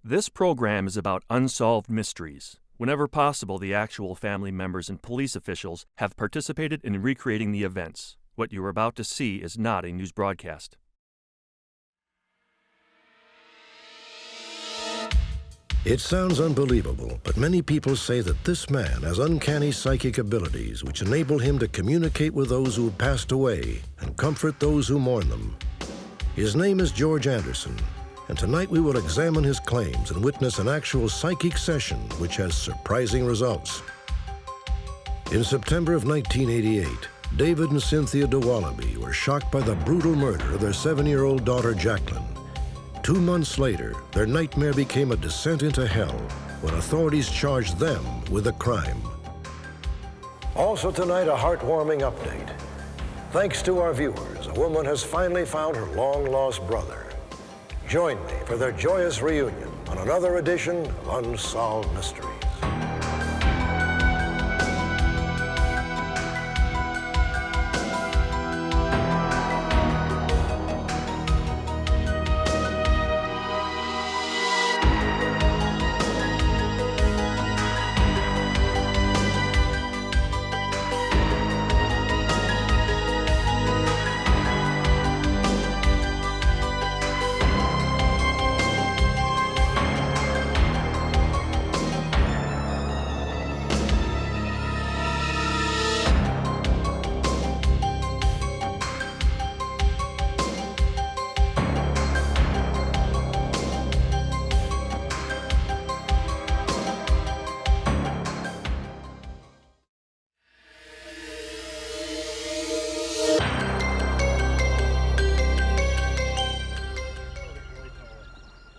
This program is about unsolved mysteries. Whenever possible, the actual family members and police officials have participated in recreating the events. What you are about to see is not a news broadcast. It sounds unbelievable, but many people say that this man has uncanny psychic abilities which enable him to communicate with those who have passed away and comfort those who mourn them. His name is George Anderson, and tonight we will examine his claims and witness an actual psychic session which has surprising results. In September of 1988, David and Cynthia de Wallaby were shocked by the brutal murder of their 7-year-old daughter, Jacqueline. 2 months later, their nightmare became a descent into hell when authorities charged them with a crime. Also tonight, a heartwarming update. Thanks to our viewers, a woman has finally found her long-lost brother. Join me for their joyous reunion on another edition of Unsolved Mysteries.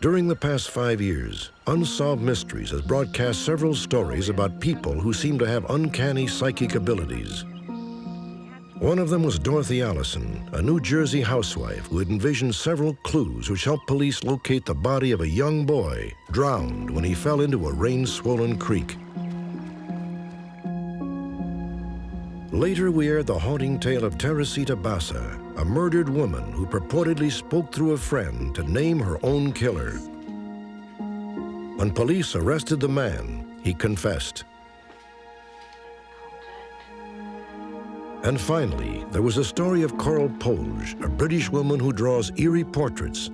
During the past 5 years, Unsolved Mysteries has broadcast several stories about people who seem to have uncanny psychic abilities. One of them was Dorothy Allison, a New Jersey housewife who had envisioned several clues which helped police locate the body of a young boy drowned when he fell into a rain-swollen creek. Later, we aired the haunting tale of Teresita Bassa, a murdered woman who purportedly spoke through a friend to name her own killer. When police arrested the man, he confessed. And finally, there was a story of Coral Polge, a British woman who draws eerie portraits.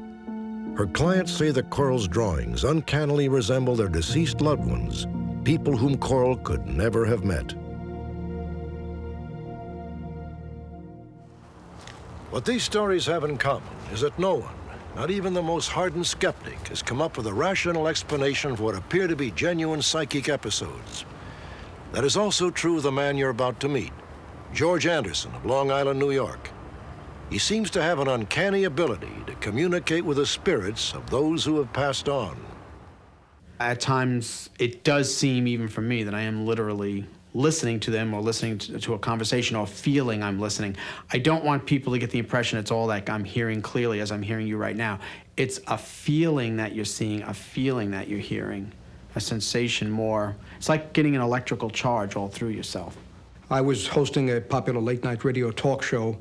Her clients say that Coral's drawings uncannily resemble their deceased loved ones, people whom Coral could never have met. What these stories have in common is that no one, not even the most hardened skeptic, has come up with a rational explanation for what appear to be genuine psychic episodes. That is also true of the man you're about to meet, George Anderson of Long Island, New York. He seems to have an uncanny ability to communicate with the spirits of those who have passed on. At times, it does seem, even for me, that I am literally listening to them or listening to a conversation or feeling I'm listening. I don't want people to get the impression it's all like I'm hearing clearly as I'm hearing you right now. It's a feeling that you're seeing, a feeling that you're hearing, a sensation more. It's like getting an electrical charge all through yourself. I was hosting a popular late-night radio talk show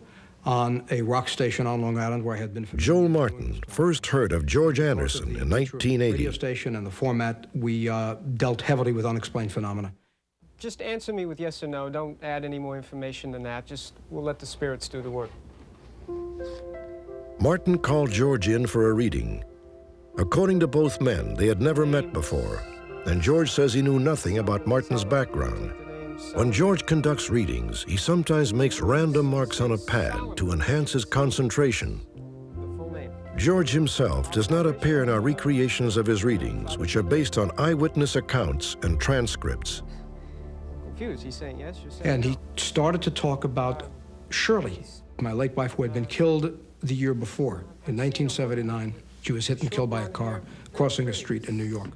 on a rock station on Long Island where I had been for Joel Martin first heard of George Anderson in 1980. Radio station and the format, we dealt heavily with unexplained phenomena. Just answer me with yes or no. Don't add any more information than that. We'll let the spirits do the work. Martin called George in for a reading. According to both men, they had never met before, and George says he knew nothing about Martin's background. When George conducts readings, he sometimes makes random marks on a pad to enhance his concentration. George himself does not appear in our recreations of his readings, which are based on eyewitness accounts and transcripts. He's saying yes, you're saying And no. he started to talk about Shirley, my late wife, who had been killed the year before. In 1979, she was hit and killed by a car crossing a street in New York.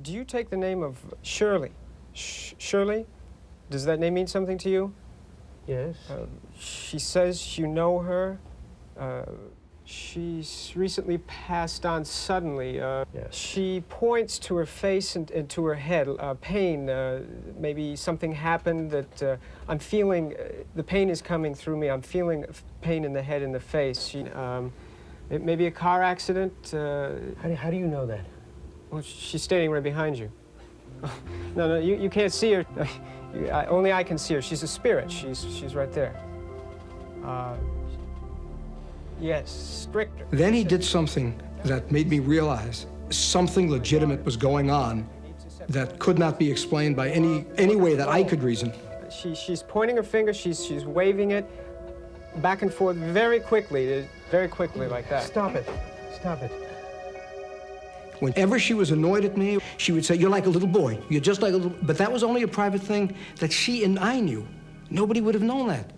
Do you take the name of Shirley? Shirley? Does that name mean something to you? Yes. She says you know her. She's recently passed on suddenly. Yes. She points to her face and to her head. Pain, maybe something happened that I'm feeling, the pain is coming through me. I'm feeling pain in the head and the face. Maybe a car accident. How do you know that? Well, she's standing right behind you. No, you can't see her. Only I can see her. She's a spirit. She's right there. Yes, stricter. Then he did something that made me realize something legitimate was going on that could not be explained by any way that I could reason. She's pointing her finger, she's waving it back and forth very quickly like that. Stop it. Whenever she was annoyed at me, she would say, "You're like a little boy. You're just like a little..." But that was only a private thing that she and I knew. Nobody would have known that.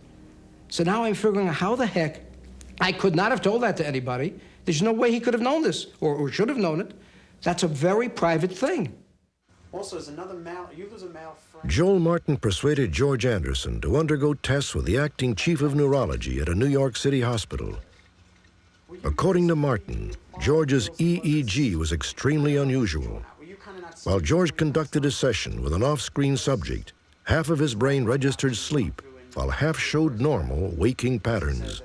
So now I'm figuring out how the heck I could not have told that to anybody. There's no way he could have known this, or should have known it. That's a very private thing. Also, there's another male friend. Joel Martin persuaded George Anderson to undergo tests with the acting chief of neurology at a New York City hospital. According to Martin, George's EEG was extremely unusual. While George conducted a session with an off-screen subject, half of his brain registered sleep, while half showed normal waking patterns.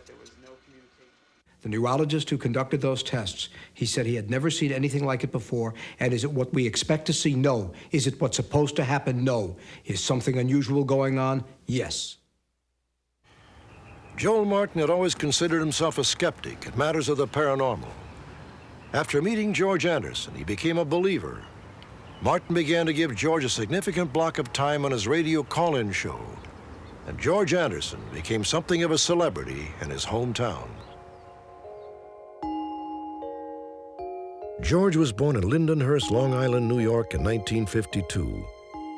The neurologist who conducted those tests, he said he had never seen anything like it before. And is it what we expect to see? No. Is it what's supposed to happen? No. Is something unusual going on? Yes. Joel Martin had always considered himself a skeptic at matters of the paranormal. After meeting George Anderson, he became a believer. Martin began to give George a significant block of time on his radio call-in show. And George Anderson became something of a celebrity in his hometown. George was born in Lindenhurst, Long Island, New York in 1952.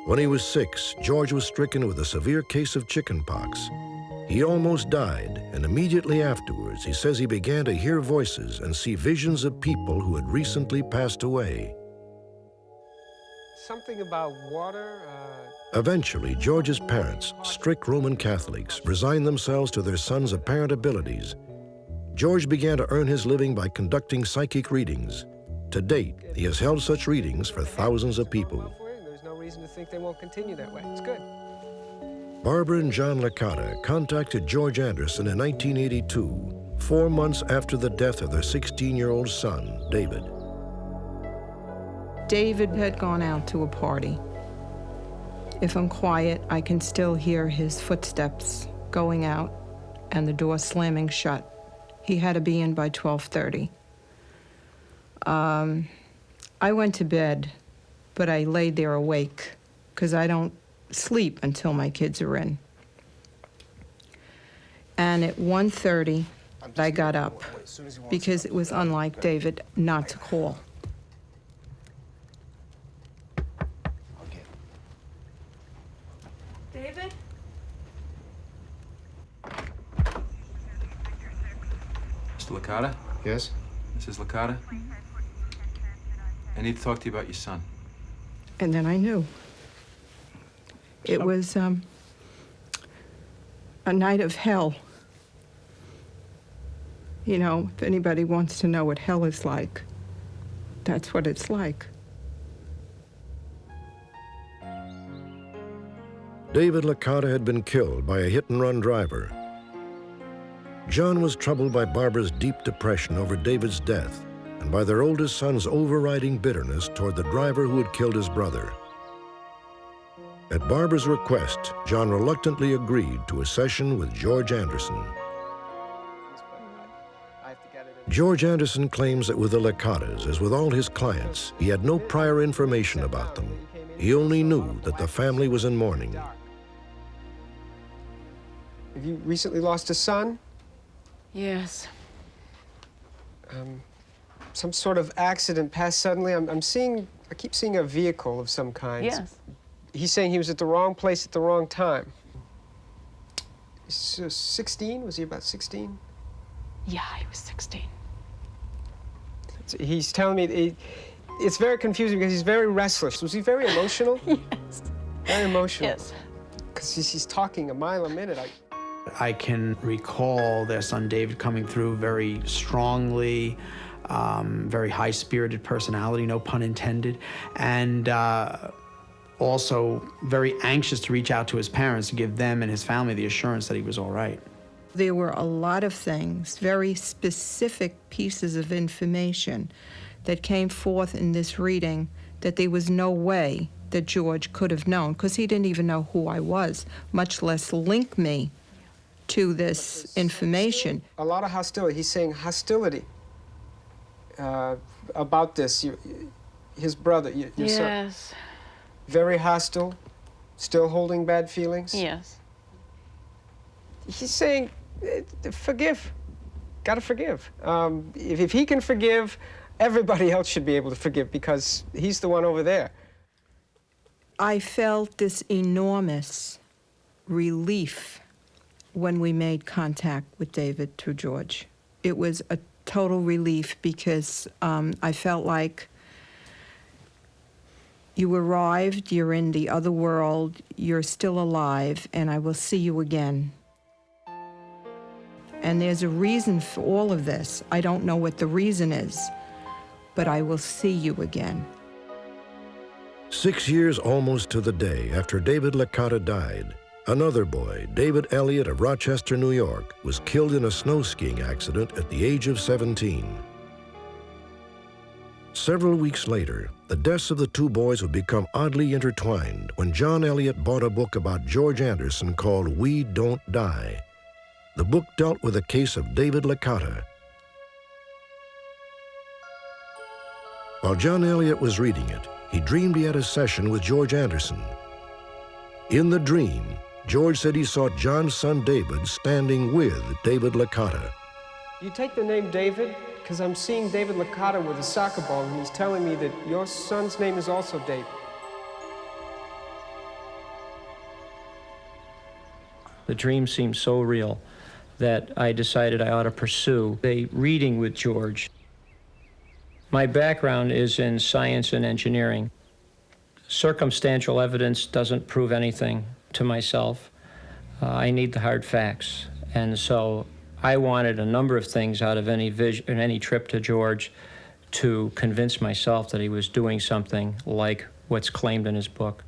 When he was 6, George was stricken with a severe case of chickenpox. He almost died, and immediately afterwards, he says he began to hear voices and see visions of people who had recently passed away. Something about water. Eventually, George's parents, strict Roman Catholics, resigned themselves to their son's apparent abilities. George began to earn his living by conducting psychic readings. To date, he has held such readings for thousands of people. There's no reason to think they won't continue that way. It's good. Barbara and John Licata contacted George Anderson in 1982, 4 months after the death of their 16-year-old son, David. David had gone out to a party. If I'm quiet, I can still hear his footsteps going out and the door slamming shut. He had to be in by 12:30. I went to bed, but I laid there awake because I don't sleep until my kids are in. And at 1:30, I got up because it was unlike David not to call. David? Mr. Licata? Yes? Mrs. Licata? I need to talk to you about your son. And then I knew. It was a night of hell. You know, if anybody wants to know what hell is like, that's what it's like. David Licata had been killed by a hit-and-run driver. John was troubled by Barbara's deep depression over David's death and by their oldest son's overriding bitterness toward the driver who had killed his brother. At Barbara's request, John reluctantly agreed to a session with George Anderson. George Anderson claims that with the Licatas, as with all his clients, he had no prior information about them. He only knew that the family was in mourning. Have you recently lost a son? Yes. Some sort of accident passed suddenly. I keep seeing a vehicle of some kind. Yes. He's saying he was at the wrong place at the wrong time. He's 16? Was he about 16? Yeah, he was 16. He's telling me it's very confusing because he's very restless. Was he very emotional? Yes. Very emotional. Yes. Because he's talking a mile a minute. I can recall their son David coming through very strongly, very high-spirited personality, no pun intended, and also very anxious to reach out to his parents to give them and his family the assurance that he was all right. There were a lot of things, very specific pieces of information that came forth in this reading that there was no way that George could have known, because he didn't even know who I was, much less link me to this information. A lot of hostility. He's saying hostility about this. His brother, your son. Yes. Very hostile, still holding bad feelings. Yes. He's saying, forgive. Gotta forgive. If he can forgive, everybody else should be able to forgive because he's the one over there. I felt this enormous relief when we made contact with David through George. It was a total relief because I felt like you arrived, you're in the other world, you're still alive, and I will see you again. And there's a reason for all of this. I don't know what the reason is, but I will see you again. 6 years almost to the day after David Licata died, another boy, David Elliott of Rochester, New York, was killed in a snow skiing accident at the age of 17. Several weeks later, the deaths of the two boys would become oddly intertwined when John Elliott bought a book about George Anderson called We Don't Die. The book dealt with a case of David Licata. While John Elliott was reading it, he dreamed he had a session with George Anderson. In the dream, George said he saw John's son David standing with David Licata. You take the name David because I'm seeing David Licata with a soccer ball, and he's telling me that your son's name is also David. The dream seemed so real that I decided I ought to pursue a reading with George. My background is in science and engineering. Circumstantial evidence doesn't prove anything to myself. I need the hard facts. And so I wanted a number of things out of any trip to George to convince myself that he was doing something like what's claimed in his book.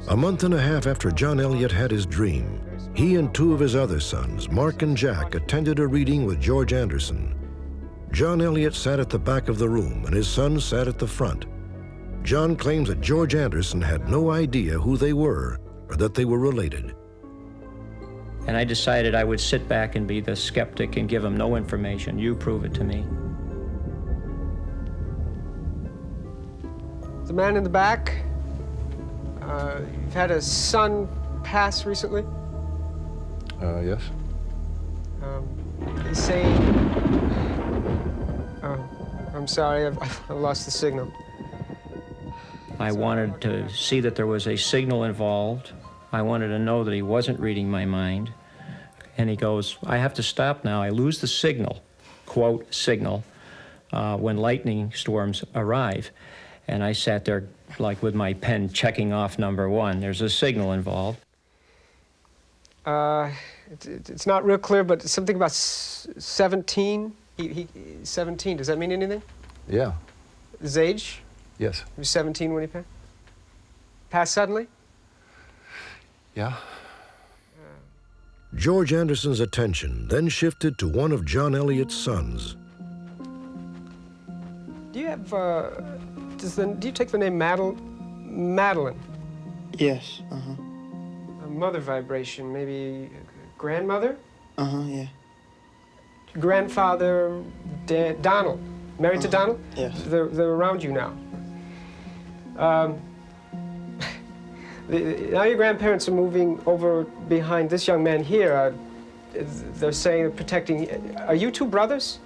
A month and a half after John Elliott had his dream, he and two of his other sons, Mark and Jack, attended a reading with George Anderson. John Elliott sat at the back of the room and his sons sat at the front. John claims that George Anderson had no idea who they were or that they were related. And I decided I would sit back and be the skeptic and give him no information. You prove it to me. The man in the back, you've had a son pass recently? Yes. He's saying, I'm sorry, I lost the signal. I wanted to see that there was a signal involved. I wanted to know that he wasn't reading my mind. And he goes, I have to stop now. I lose the signal, quote, signal, when lightning storms arrive. And I sat there like with my pen checking off number one. There's a signal involved. It's not real clear, but something about 17. 17, does that mean anything? Yeah. His age? Yes. He was 17 when he passed? Passed suddenly? Yeah. George Anderson's attention then shifted to one of John Elliott's sons. Do you have, do you take the name Madeline? Yes, A mother vibration, maybe grandmother? Yeah. Grandfather, Donald. Married to Donald? Yes. They're around you now. Now your grandparents are moving over behind this young man here. They're saying they're protecting. Are you two brothers?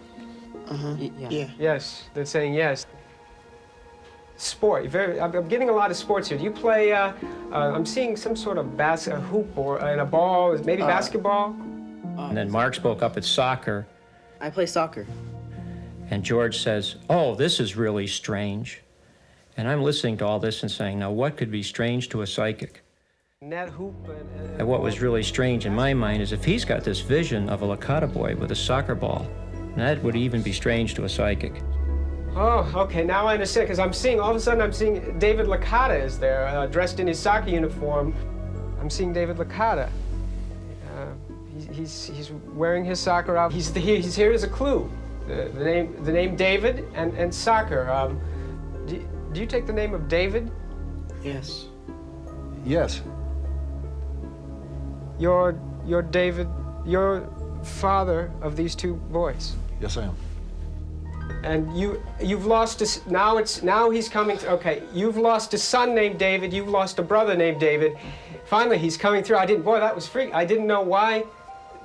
Yeah. Yes, they're saying yes. Sport. I'm getting a lot of sports here. Do you play? I'm seeing some sort of a hoop or and a ball, maybe basketball. And then Mark spoke up at soccer. I play soccer. And George says, oh, this is really strange. And I'm listening to all this and saying, now what could be strange to a psychic? Net hoop And what was really strange in my mind is if he's got this vision of a Licata boy with a soccer ball, that would even be strange to a psychic. Oh, okay, now I understand, because all of a sudden I'm seeing David Licata is there, dressed in his soccer uniform. I'm seeing David Licata. He's wearing his soccer outfit. He's here as a clue. the name David and soccer. Do you take the name of David? Yes. Yes. You're David. You're father of these two boys. Yes, I am. And you've lost a, now he's coming through. Okay, you've lost a son named David. You've lost a brother named David. Finally, he's coming through. Boy, that was freak. I didn't know why.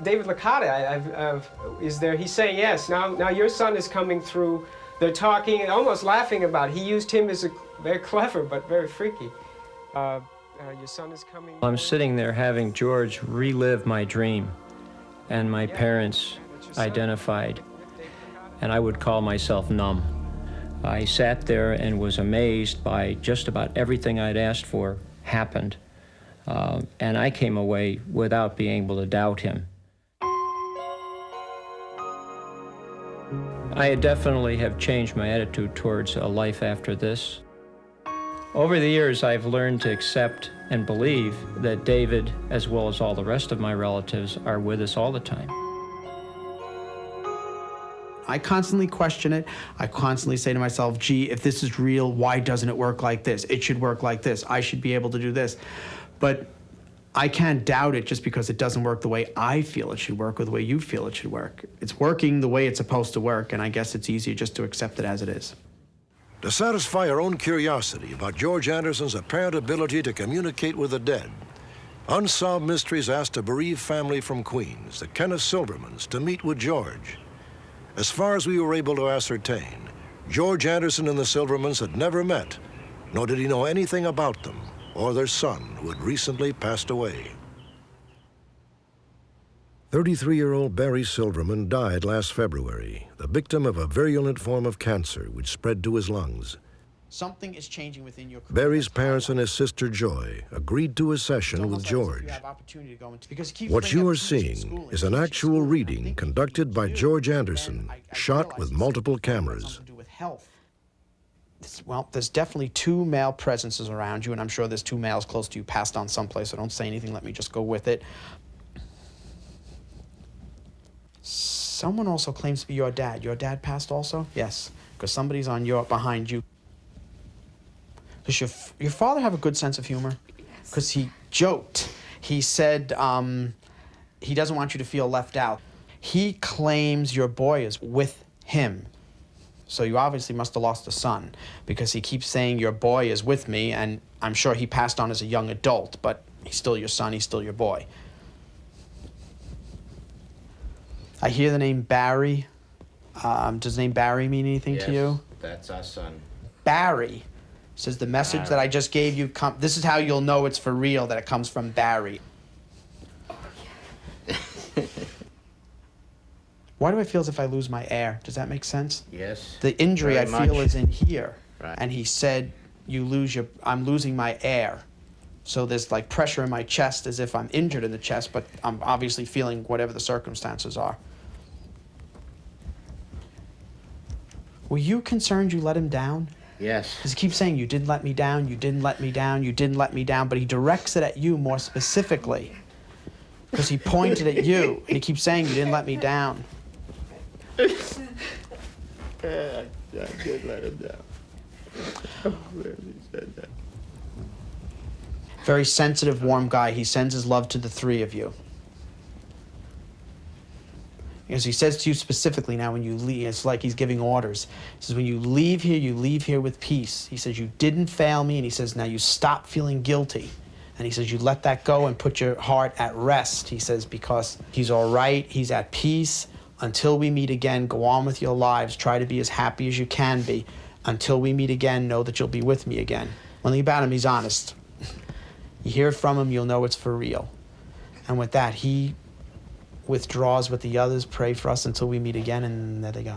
David Licata is there. He's saying yes. Now your son is coming through. They're talking and almost laughing about it. He used him as very clever but very freaky. Your son is coming. I'm sitting there having George relive my dream, and my parents identified, and I would call myself numb. I sat there and was amazed by just about everything I'd asked for happened, and I came away without being able to doubt him. I definitely have changed my attitude towards a life after this. Over the years, I've learned to accept and believe that David, as well as all the rest of my relatives, are with us all the time. I constantly question it. I constantly say to myself, gee, if this is real, why doesn't it work like this? It should work like this. I should be able to do this. But I can't doubt it just because it doesn't work the way I feel it should work or the way you feel it should work. It's working the way it's supposed to work, and I guess it's easier just to accept it as it is. To satisfy our own curiosity about George Anderson's apparent ability to communicate with the dead, Unsolved Mysteries asked a bereaved family from Queens, the Kenneth Silvermans, to meet with George. As far as we were able to ascertain, George Anderson and the Silvermans had never met, nor did he know anything about them or their son, who had recently passed away. 33-year-old Barry Silverman died last February, the victim of a virulent form of cancer which spread to his lungs. Something is changing within your career. Barry's parents and his sister Joy agreed to a session with George. What you are seeing is an actual reading conducted by George Anderson, shot with multiple cameras. Well, there's definitely two male presences around you, and I'm sure there's two males close to you passed on someplace, so don't say anything, let me just go with it. Someone also claims to be your dad. Your dad passed also? Yes, because somebody's behind you. Does your father have a good sense of humor? Because he joked. He said he doesn't want you to feel left out. He claims your boy is with him. So you obviously must have lost a son, because he keeps saying your boy is with me, and I'm sure he passed on as a young adult, but he's still your son, he's still your boy. I hear the name Barry. Does the name Barry mean anything to you? That's our son. Barry says the message that I just gave you, this is how you'll know it's for real, that it comes from Barry. Why do I feel as if I lose my air? Does that make sense? Yes. The injury I feel is in here. Right. And he said, I'm losing my air. So there's like pressure in my chest as if I'm injured in the chest, but I'm obviously feeling whatever the circumstances are. Were you concerned you let him down? Yes. Because he keeps saying, you didn't let me down, you didn't let me down, you didn't let me down, but he directs it at you more specifically. Because he pointed at you, and he keeps saying, you didn't let me down. I did let him down. I'm glad he said that. Very sensitive, warm guy. He sends his love to the three of you. Because he says to you specifically now when you leave, it's like he's giving orders. He says, when you leave here with peace. He says, you didn't fail me, and he says, now you stop feeling guilty. And he says, you let that go and put your heart at rest. He says, because he's all right, he's at peace. Until we meet again, go on with your lives. Try to be as happy as you can be. Until we meet again, know that you'll be with me again. One thing about him, he's honest. You hear it from him, you'll know it's for real. And with that, he withdraws with the others, pray for us until we meet again, and there they go.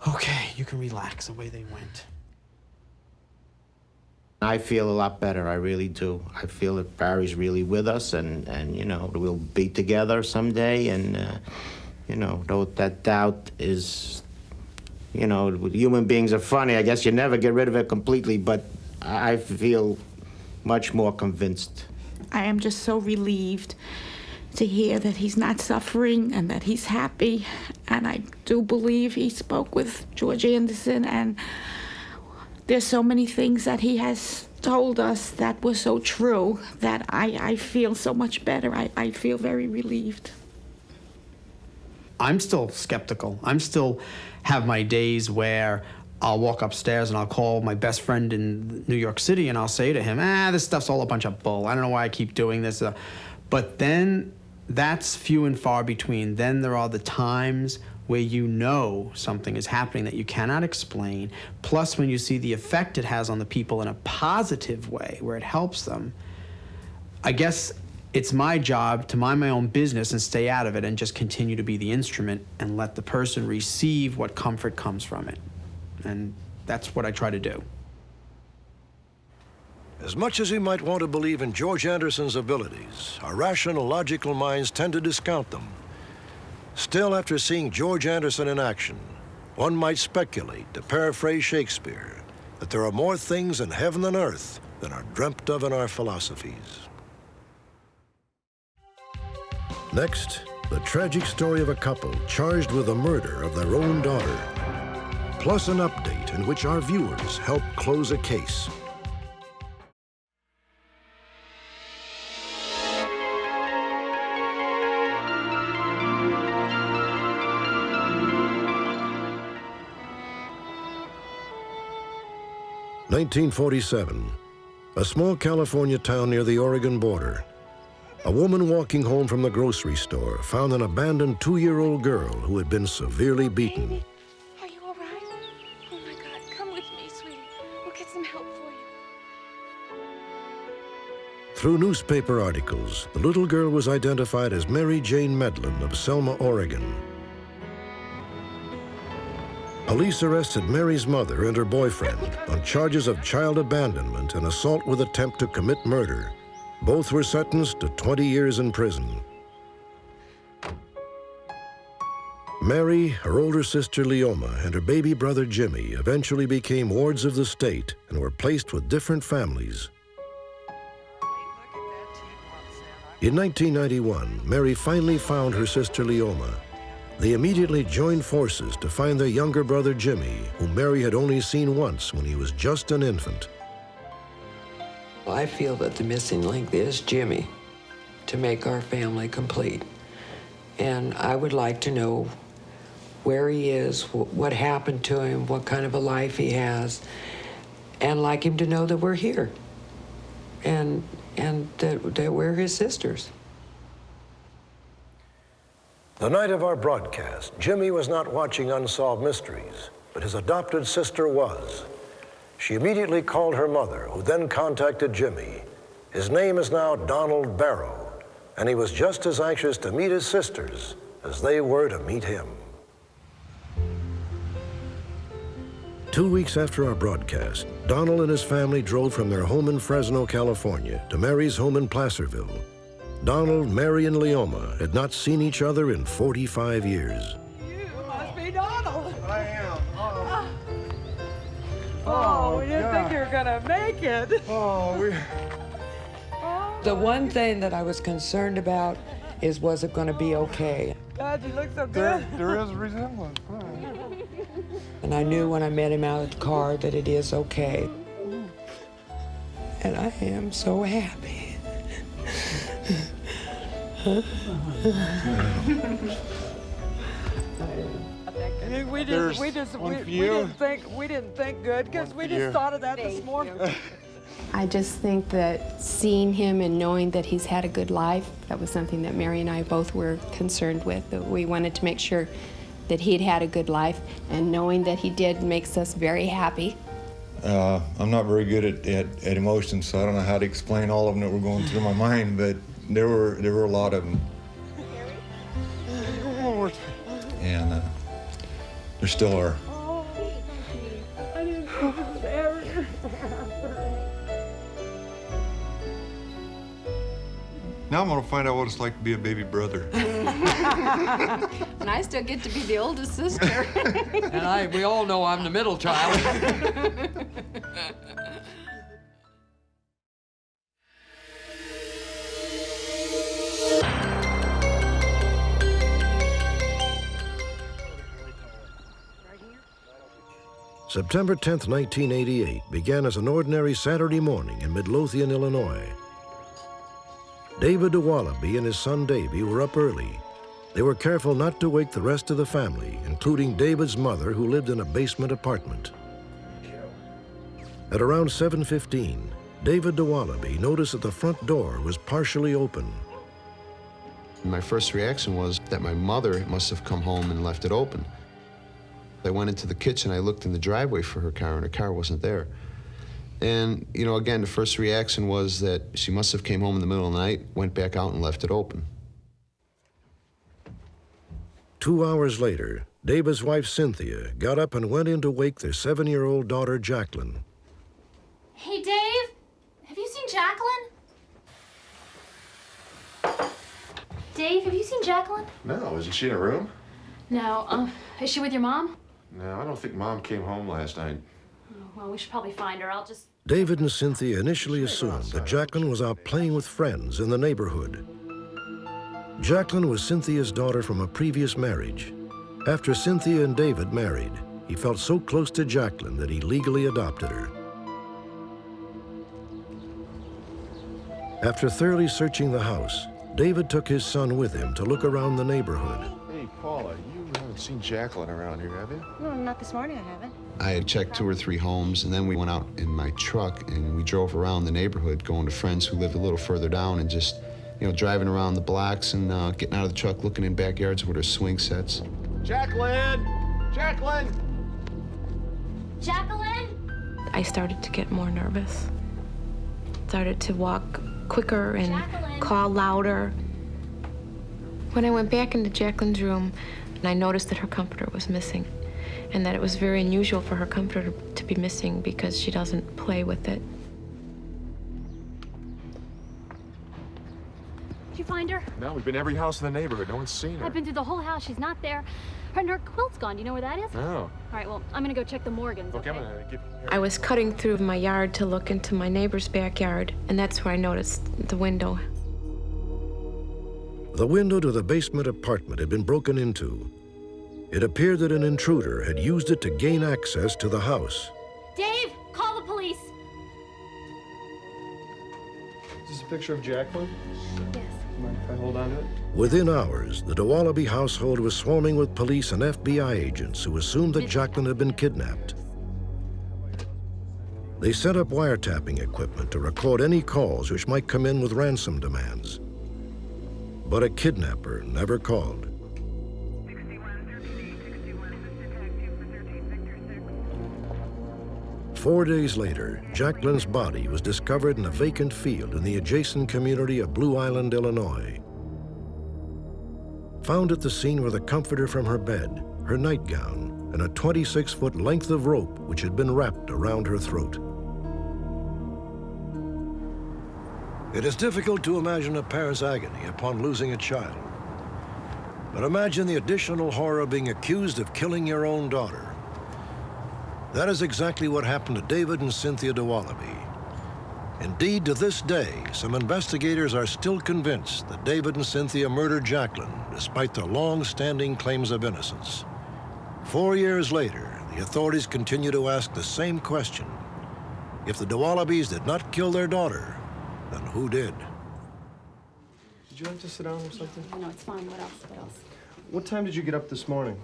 Okay, you can relax. Away they went. I feel a lot better, I really do. I feel that Barry's really with us, and you know, we'll be together someday, and, you know, though that doubt is, you know, human beings are funny. I guess you never get rid of it completely, but I feel much more convinced. I am just so relieved to hear that he's not suffering and that he's happy. And I do believe he spoke with George Anderson, and there's so many things that he has told us that were so true that I feel so much better. I feel very relieved. I'm still skeptical. I'm still have my days where I'll walk upstairs and I'll call my best friend in New York City and I'll say to him, this stuff's all a bunch of bull. I don't know why I keep doing this. But then that's few and far between. Then there are the times where you know something is happening that you cannot explain. Plus, when you see the effect it has on the people in a positive way, where it helps them, I guess it's my job to mind my own business and stay out of it and just continue to be the instrument and let the person receive what comfort comes from it. And that's what I try to do. As much as we might want to believe in George Anderson's abilities, our rational, logical minds tend to discount them. Still, after seeing George Anderson in action, one might speculate, to paraphrase Shakespeare, that there are more things in heaven and earth than are dreamt of in our philosophies. Next, the tragic story of a couple charged with the murder of their own daughter, plus an update in which our viewers help close a case. (1947), a small California town near the Oregon border. A woman walking home from the grocery store found an abandoned 2-year-old girl who had been severely beaten. Baby, are you all right? Oh my God, come with me, sweetie. We'll get some help for you. Through newspaper articles, the little girl was identified as Mary Jane Medlin of Selma, Oregon. Police arrested Mary's mother and her boyfriend on charges of child abandonment and assault with attempt to commit murder. Both were sentenced to 20 years in prison. Mary, her older sister Leoma, and her baby brother Jimmy eventually became wards of the state and were placed with different families. In 1991, Mary finally found her sister Leoma. They immediately joined forces to find their younger brother Jimmy, whom Mary had only seen once when he was just an infant. I feel that the missing link is Jimmy to make our family complete. And I would like to know where he is, what happened to him, what kind of a life he has, and like him to know that we're here and that we're his sisters. The night of our broadcast, Jimmy was not watching Unsolved Mysteries, but his adopted sister was. She immediately called her mother, who then contacted Jimmy. His name is now Donald Barrow, and he was just as anxious to meet his sisters as they were to meet him. 2 weeks after our broadcast, Donald and his family drove from their home in Fresno, California, to Mary's home in Placerville. Donald, Mary, and Leoma had not seen each other in 45 years. You must be Donald. I am. Oh, we didn't think you were gonna make it. The one thing that I was concerned about is, was it going to be okay? God, you look so good. There is a resemblance. And I knew when I met him out of the car that it is okay. And I am so happy. We didn't think good because we just thought of that this morning. I just think that seeing him and knowing that he's had a good life, that was something that Mary and I both were concerned with. That we wanted to make sure that he'd had a good life, and knowing that he did makes us very happy. I'm not very good at emotions, so I don't know how to explain all of them that were going through my mind, but there were a lot of them. And there still are. Now I'm gonna find out what it's like to be a baby brother. And I still get to be the oldest sister. And we all know I'm the middle child. September 10, 1988 began as an ordinary Saturday morning in Midlothian, Illinois. David de Wallaby and his son Davy were up early. They were careful not to wake the rest of the family, including David's mother, who lived in a basement apartment. At around 7:15, David de Wallaby noticed that the front door was partially open. My first reaction was that my mother must have come home and left it open. I went into the kitchen, I looked in the driveway for her car, and her car wasn't there. And, you know, again, the first reaction was that she must have came home in the middle of the night, went back out and left it open. 2 hours later, David's wife, Cynthia, got up and went in to wake their 7-year-old daughter, Jacqueline. Hey, Dave, have you seen Jacqueline? Dave, have you seen Jacqueline? No, isn't she in a room? No, is she with your mom? No, I don't think Mom came home last night. Oh, well, we should probably find her. I'll just... David and Cynthia initially assumed that Jacqueline was out playing with friends in the neighborhood. Jacqueline was Cynthia's daughter from a previous marriage. After Cynthia and David married, he felt so close to Jacqueline that he legally adopted her. After thoroughly searching the house, David took his son with him to look around the neighborhood. Hey, Paula, you haven't seen Jacqueline around here, have you? No, not this morning, I haven't. I had checked 2 or 3 homes, and then we went out in my truck and we drove around the neighborhood, going to friends who lived a little further down and just, you know, driving around the blocks and getting out of the truck, looking in backyards with their swing sets. Jacqueline! Jacqueline! Jacqueline? I started to get more nervous. Started to walk quicker and call louder. When I went back into Jacqueline's room, and I noticed that her comforter was missing, and that it was very unusual for her comforter to be missing because she doesn't play with it. Did you find her? No, we've been every house in the neighborhood. No one's seen her. I've been through the whole house. She's not there. Her quilt's gone. Do you know where that is? No. All right, well, I'm gonna go check the Morgans, okay? I'm gonna give you... I was cutting through my yard to look into my neighbor's backyard, and that's where I noticed the window. The window to the basement apartment had been broken into. It appeared that an intruder had used it to gain access to the house. Dave, call the police. Is this a picture of Jacqueline? Yes. Mind if I hold on to it? Within hours, the de Wallaby household was swarming with police and FBI agents who assumed that Jacqueline had been kidnapped. They set up wiretapping equipment to record any calls which might come in with ransom demands. But a kidnapper never called. Four days later, Jacqueline's body was discovered in a vacant field in the adjacent community of Blue Island, Illinois. Found at the scene were the comforter from her bed, her nightgown, and a 26-foot length of rope which had been wrapped around her throat. It is difficult to imagine a parent's agony upon losing a child. But imagine the additional horror of being accused of killing your own daughter. That is exactly what happened to David and Cynthia de Wallaby. Indeed, to this day, some investigators are still convinced that David and Cynthia murdered Jacqueline, despite their long-standing claims of innocence. 4 years later, the authorities continue to ask the same question. If the de Wallabys did not kill their daughter, then who did? Did you like to sit down or something? No, it's fine. What else? What else? What time did you get up this morning?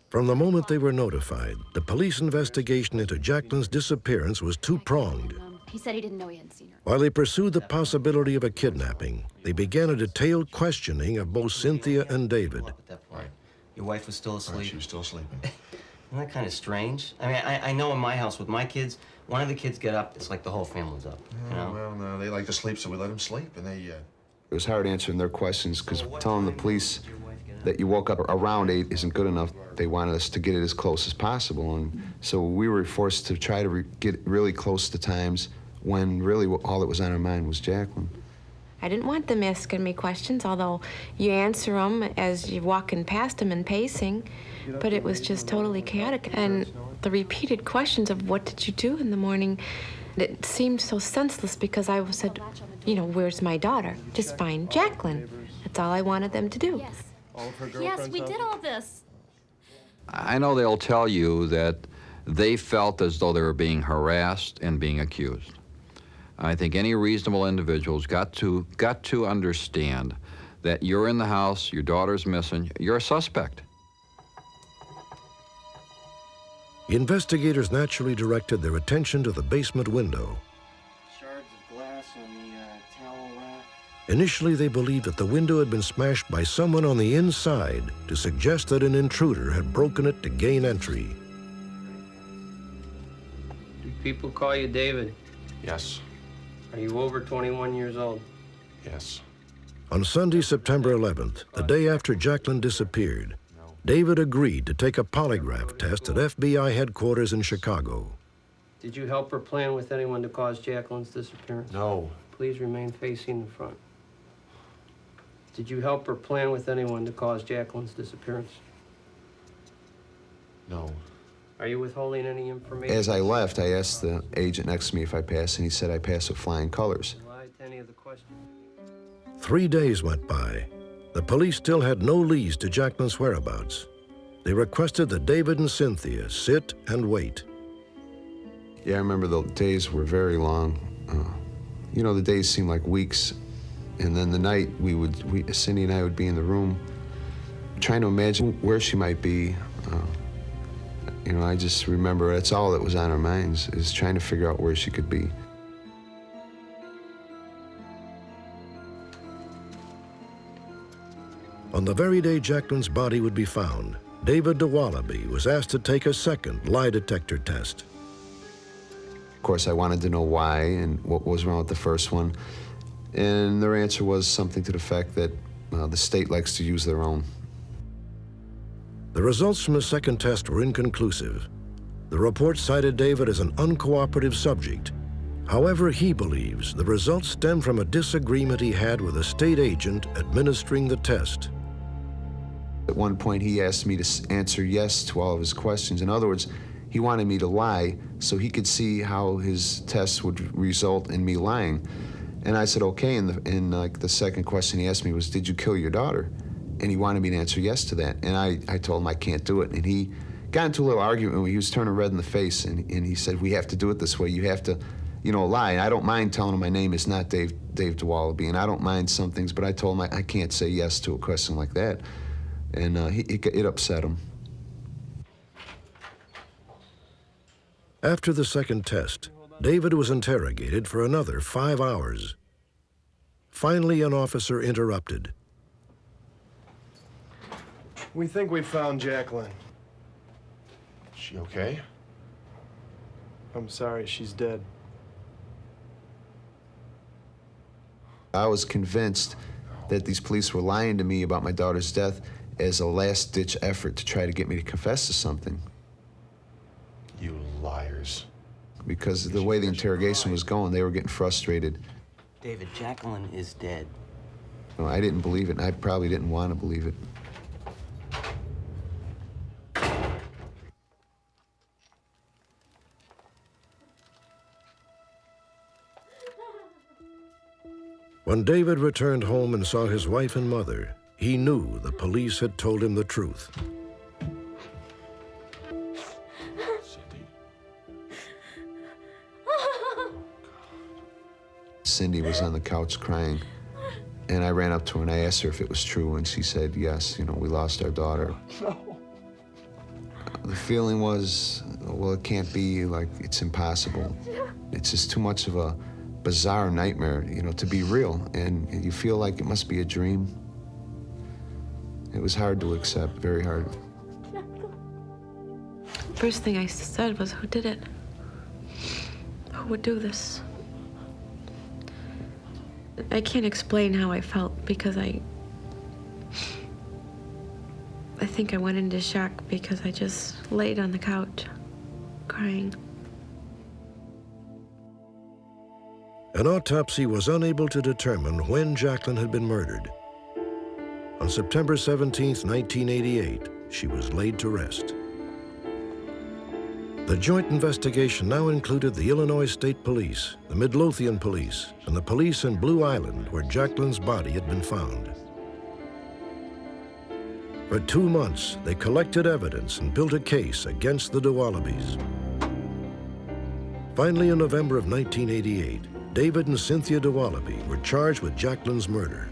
From the moment they were notified, the police investigation into Jacqueline's disappearance was two-pronged. He said he didn't know he hadn't seen her. While they pursued the possibility of a kidnapping, they began a detailed questioning of both Cynthia and David. At that point, your wife was still asleep. Right, she was still sleeping. Isn't that kind of strange? I mean, I know in my house with my kids, one of the kids get up, it's like the whole family's up. You know? Well, no, they like to sleep, so we let them sleep, and they, It was hard answering their questions because telling the police that you woke up around 8 isn't good enough. They wanted us to get it as close as possible, and so we were forced to try to get really close to times when really all that was on our mind was Jacqueline. I didn't want them asking me questions, although you answer them as you're walking past them and pacing, but it was just totally chaotic. And the repeated questions of what did you do in the morning, it seemed so senseless because I said, you know, where's my daughter? Just find Jacqueline. That's all I wanted them to do. Yes, we did all this. I know they'll tell you that they felt as though they were being harassed and being accused. I think any reasonable individual's got to understand that you're in the house, your daughter's missing, you're a suspect. Investigators naturally directed their attention to the basement window. Shards of glass on the towel rack. Initially, they believed that the window had been smashed by someone on the inside to suggest that an intruder had broken it to gain entry. Do people call you David? Yes. Are you over 21 years old? Yes. On Sunday, September 11th, the day after Jacqueline disappeared, David agreed to take a polygraph test at FBI headquarters in Chicago. Did you help her plan with anyone to cause Jacqueline's disappearance? No. Please remain facing the front. Did you help her plan with anyone to cause Jacqueline's disappearance? No. Are you withholding any information? As I left, I asked the agent next to me if I passed, and he said I passed with flying colors. Lied to any of the questions? 3 days went by. The police still had no leads to Jacqueline's whereabouts. They requested that David and Cynthia sit and wait. Yeah, I remember the days were very long. You know, the days seemed like weeks. And then the night, Cindy and I would be in the room trying to imagine where she might be. You know, I just remember that's all that was on our minds, is trying to figure out where she could be. On the very day Jacqueline's body would be found, David de Wallaby was asked to take a second lie detector test. Of course, I wanted to know why and what was wrong with the first one. And their answer was something to the effect that the state likes to use their own. The results from the second test were inconclusive. The report cited David as an uncooperative subject. However, he believes the results stem from a disagreement he had with a state agent administering the test. At one point, he asked me to answer yes to all of his questions. In other words, he wanted me to lie so he could see how his test would result in me lying. And I said, okay, and like the second question he asked me was, did you kill your daughter? And he wanted me to answer yes to that. And I told him I can't do it. And he got into a little argument where he was turning red in the face, and he said, we have to do it this way. You have to, you know, lie. And I don't mind telling him my name is not Dave de Wallaby, and I don't mind some things, but I told him I can't say yes to a question like that. And it upset him. After the second test, David was interrogated for another 5 hours. Finally, an officer interrupted. We think we found Jacqueline. She okay? I'm sorry, she's dead. I was convinced that these police were lying to me about my daughter's death as a last-ditch effort to try to get me to confess to something. You liars. Because of the way the interrogation was going, they were getting frustrated. David, Jacqueline is dead. No, I didn't believe it, and I probably didn't want to believe it. When David returned home and saw his wife and mother, he knew the police had told him the truth. Cindy was on the couch crying, and I ran up to her and I asked her if it was true, and she said, yes, you know, we lost our daughter. No. The feeling was, well, it can't be, like, it's impossible. It's just too much of a bizarre nightmare, you know, to be real, and you feel like it must be a dream. It was hard to accept, very hard. First thing I said was, who did it? Who would do this? I can't explain how I felt because I think I went into shock because I just laid on the couch, crying. An autopsy was unable to determine when Jacqueline had been murdered. On September 17, 1988, she was laid to rest. The joint investigation now included the Illinois State Police, the Midlothian Police, and the police in Blue Island, where Jacqueline's body had been found. For 2 months, they collected evidence and built a case against the de Wallabys. Finally, in November of 1988, David and Cynthia de Wallaby were charged with Jacqueline's murder.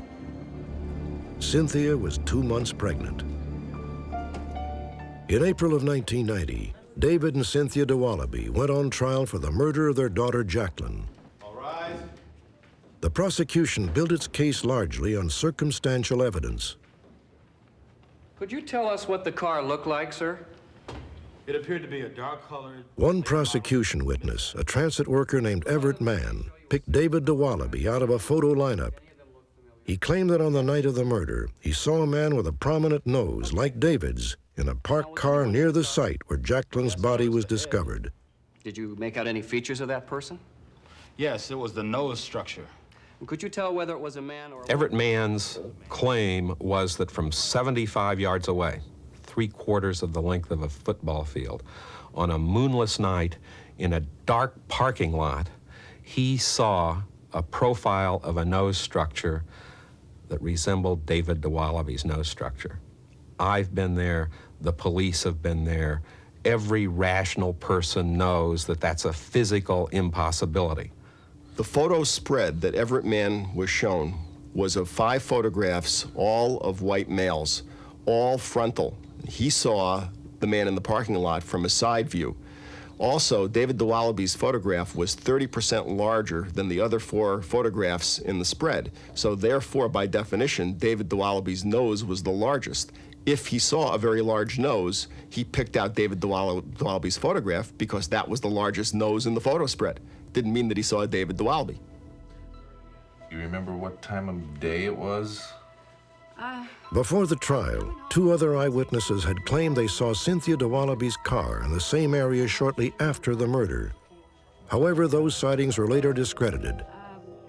Cynthia was 2 months pregnant. In April of 1990, David and Cynthia de Wallaby went on trial for the murder of their daughter Jacqueline. All rise. The prosecution built its case largely on circumstantial evidence. Could you tell us what the car looked like, sir? It appeared to be a dark-colored... One prosecution witness, a transit worker named Everett Mann, picked David de Wallaby out of a photo lineup. He claimed that on the night of the murder, he saw a man with a prominent nose, like David's, in a parked car near the site where Jacqueline's body was discovered. Did you make out any features of that person? Yes, it was the nose structure. Could you tell whether it was a man or... Everett Mann's claim was that from 75 yards away, 3/4 of the length of a football field, on a moonless night in a dark parking lot, he saw a profile of a nose structure that resembled David de Wallaby's nose structure. I've been there, the police have been there. Every rational person knows that that's a physical impossibility. The photo spread that Everett Mann was shown was of 5 photographs, all of white males, all frontal. He saw the man in the parking lot from a side view. Also, David de Wallaby's photograph was 30% larger than the other 4 photographs in the spread. So therefore, by definition, David de Wallaby's nose was the largest. If he saw a very large nose, he picked out David de Wallaby's photograph because that was the largest nose in the photo spread. Didn't mean that he saw David de Wallaby. You remember what time of day it was? Before the trial, 2 other eyewitnesses had claimed they saw Cynthia de Wallaby's car in the same area shortly after the murder. However, those sightings were later discredited.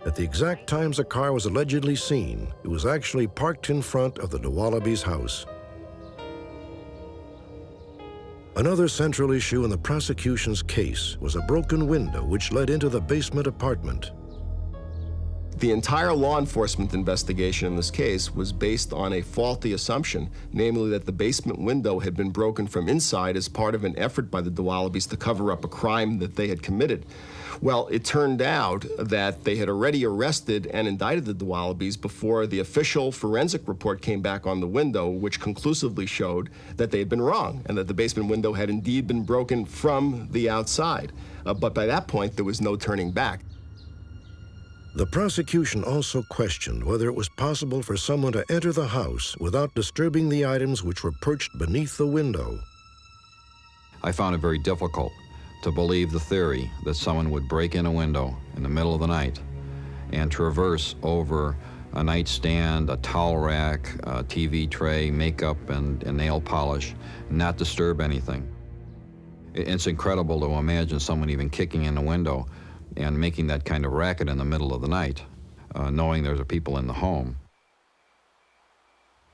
At the exact times the car was allegedly seen, it was actually parked in front of the de Wallaby's house. Another central issue in the prosecution's case was a broken window which led into the basement apartment. The entire law enforcement investigation in this case was based on a faulty assumption, namely that the basement window had been broken from inside as part of an effort by the de Wallabys to cover up a crime that they had committed. Well, it turned out that they had already arrested and indicted the de Wallabys before the official forensic report came back on the window, which conclusively showed that they had been wrong and that the basement window had indeed been broken from the outside. But by that point, there was no turning back. The prosecution also questioned whether it was possible for someone to enter the house without disturbing the items which were perched beneath the window. I found it very difficult to believe the theory that someone would break in a window in the middle of the night and traverse over a nightstand, a towel rack, a TV tray, makeup, and nail polish, and not disturb anything. It's incredible to imagine someone even kicking in the window and making that kind of racket in the middle of the night, knowing there's people in the home.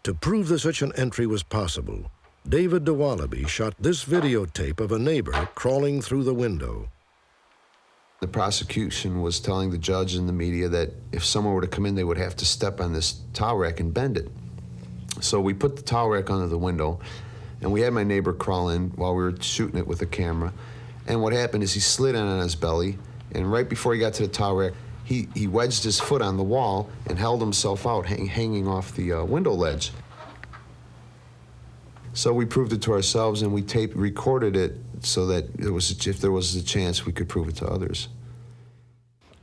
To prove that such an entry was possible, David de Wallaby shot this videotape of a neighbor crawling through the window. The prosecution was telling the judge and the media that if someone were to come in, they would have to step on this towel rack and bend it. So we put the towel rack under the window, and we had my neighbor crawl in while we were shooting it with a camera. And what happened is he slid in on his belly, and right before he got to the towel rack, he wedged his foot on the wall and held himself out, hanging off the window ledge. So we proved it to ourselves, and we recorded it so that if there was a chance, we could prove it to others.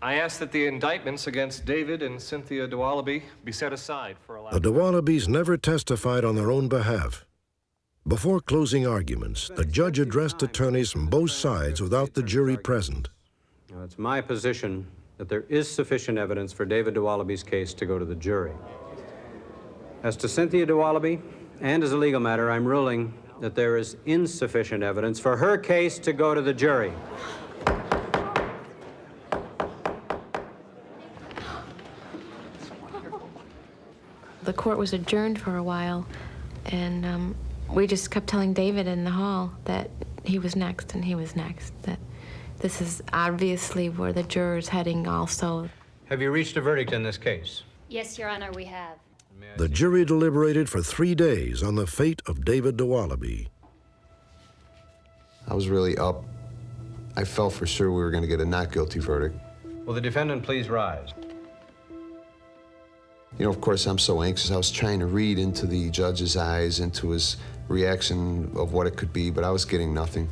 I ask that the indictments against David and Cynthia de Wallaby be set aside for a The de Wallabys never testified on their own behalf. Before closing arguments, the judge addressed attorneys from both sides without the jury present. It's my position that there is sufficient evidence for David de Wallaby's case to go to the jury. As to Cynthia de Wallaby, and as a legal matter, I'm ruling that there is insufficient evidence for her case to go to the jury. The court was adjourned for a while, and we just kept telling David in the hall that he was next and he was next, that this is obviously where the juror's heading also. Have you reached a verdict in this case? Yes, Your Honor, we have. The jury deliberated for 3 days on the fate of David de Wallaby. I was really up. I felt for sure we were going to get a not guilty verdict. Will the defendant please rise? You know, of course, I'm so anxious. I was trying to read into the judge's eyes, into his reaction of what it could be, but I was getting nothing.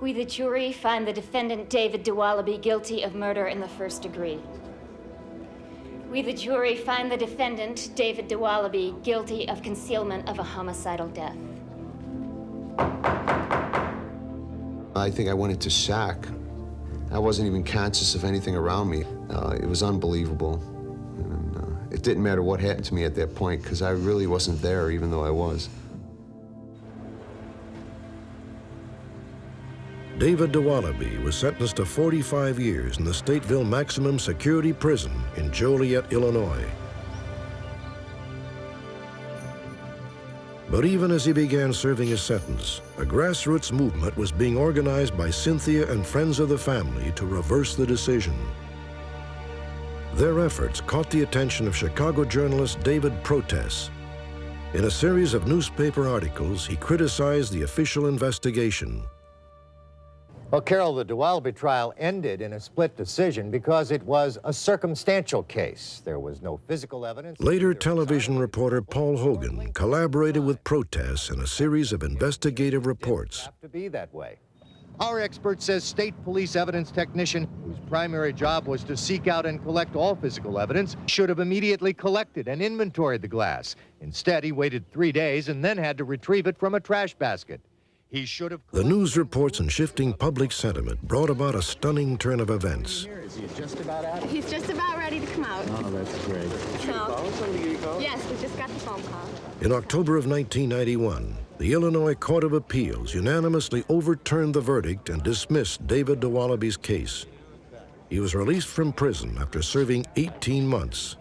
We, the jury, find the defendant David de Wallaby guilty of murder in the first degree. We, the jury, find the defendant David de Wallaby guilty of concealment of a homicidal death. I think I went into shock. I wasn't even conscious of anything around me. It was unbelievable. And, it didn't matter what happened to me at that point, because I really wasn't there, even though I was. David de Wallaby was sentenced to 45 years in the Stateville Maximum Security Prison in Joliet, Illinois. But even as he began serving his sentence, a grassroots movement was being organized by Cynthia and friends of the family to reverse the decision. Their efforts caught the attention of Chicago journalist David Protess. In a series of newspaper articles, he criticized the official investigation. Well, Carol, the de Wallaby trial ended in a split decision because it was a circumstantial case. There was no physical evidence. Later, television reporter Paul Hogan collaborated with Protess in a series of investigative reports. Have to be that way. Our expert says state police evidence technician, whose primary job was to seek out and collect all physical evidence, should have immediately collected and inventoried the glass. Instead, he waited 3 days and then had to retrieve it from a trash basket. He should have. The news reports and shifting public sentiment brought about a stunning turn of events. Is he just about out? He's just about ready to come out. Oh, that's great. Yes, we just got the phone call. In October of 1991, the Illinois Court of Appeals unanimously overturned the verdict and dismissed David de Wallaby's case. He was released from prison after serving 18 months.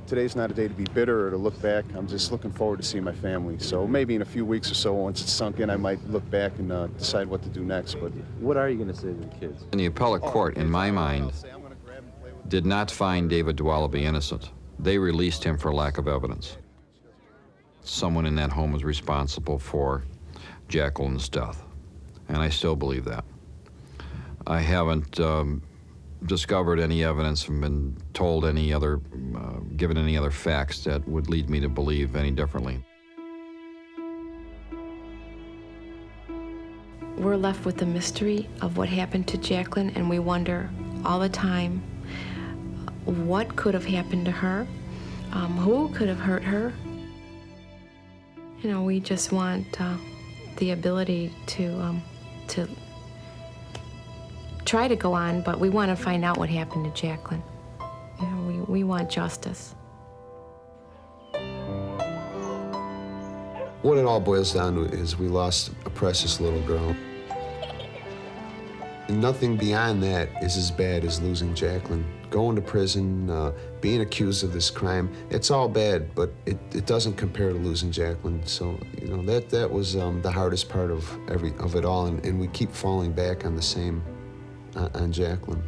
Today's not a day to be bitter or to look back. I'm just looking forward to seeing my family. So maybe in a few weeks or so, once it's sunk in, I might look back and decide what to do next. But what are you going to say to the kids? And the appellate court, in my mind, did not find David de Wallaby innocent. They released him for lack of evidence. Someone in that home was responsible for Jacqueline's death, and I still believe that. I haven't discovered any evidence and been told any other, given any other facts that would lead me to believe any differently. We're left with the mystery of what happened to Jacqueline, and we wonder all the time what could have happened to her, who could have hurt her. You know, we just want the ability to try to go on, but we want to find out what happened to Jacqueline. You know, we want justice. What it all boils down to is we lost a precious little girl. And nothing beyond that is as bad as losing Jacqueline. Going to prison, being accused of this crime, it's all bad, but it doesn't compare to losing Jacqueline. So, you know, that was the hardest part of it all, and we keep falling back on the same, on Jacqueline.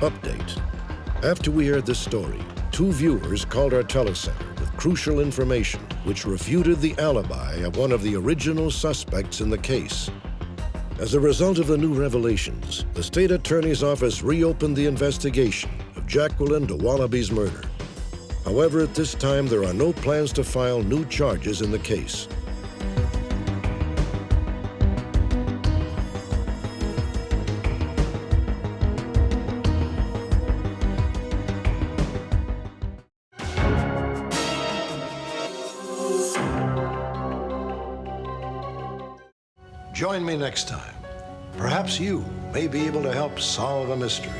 Update. After we aired this story, 2 viewers called our telecenter with crucial information which refuted the alibi of one of the original suspects in the case. As a result of the new revelations, the state attorney's office reopened the investigation of Jacqueline de Wallaby's murder. However, at this time, there are no plans to file new charges in the case. Join me next time. Perhaps you may be able to help solve a mystery.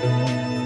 Bye.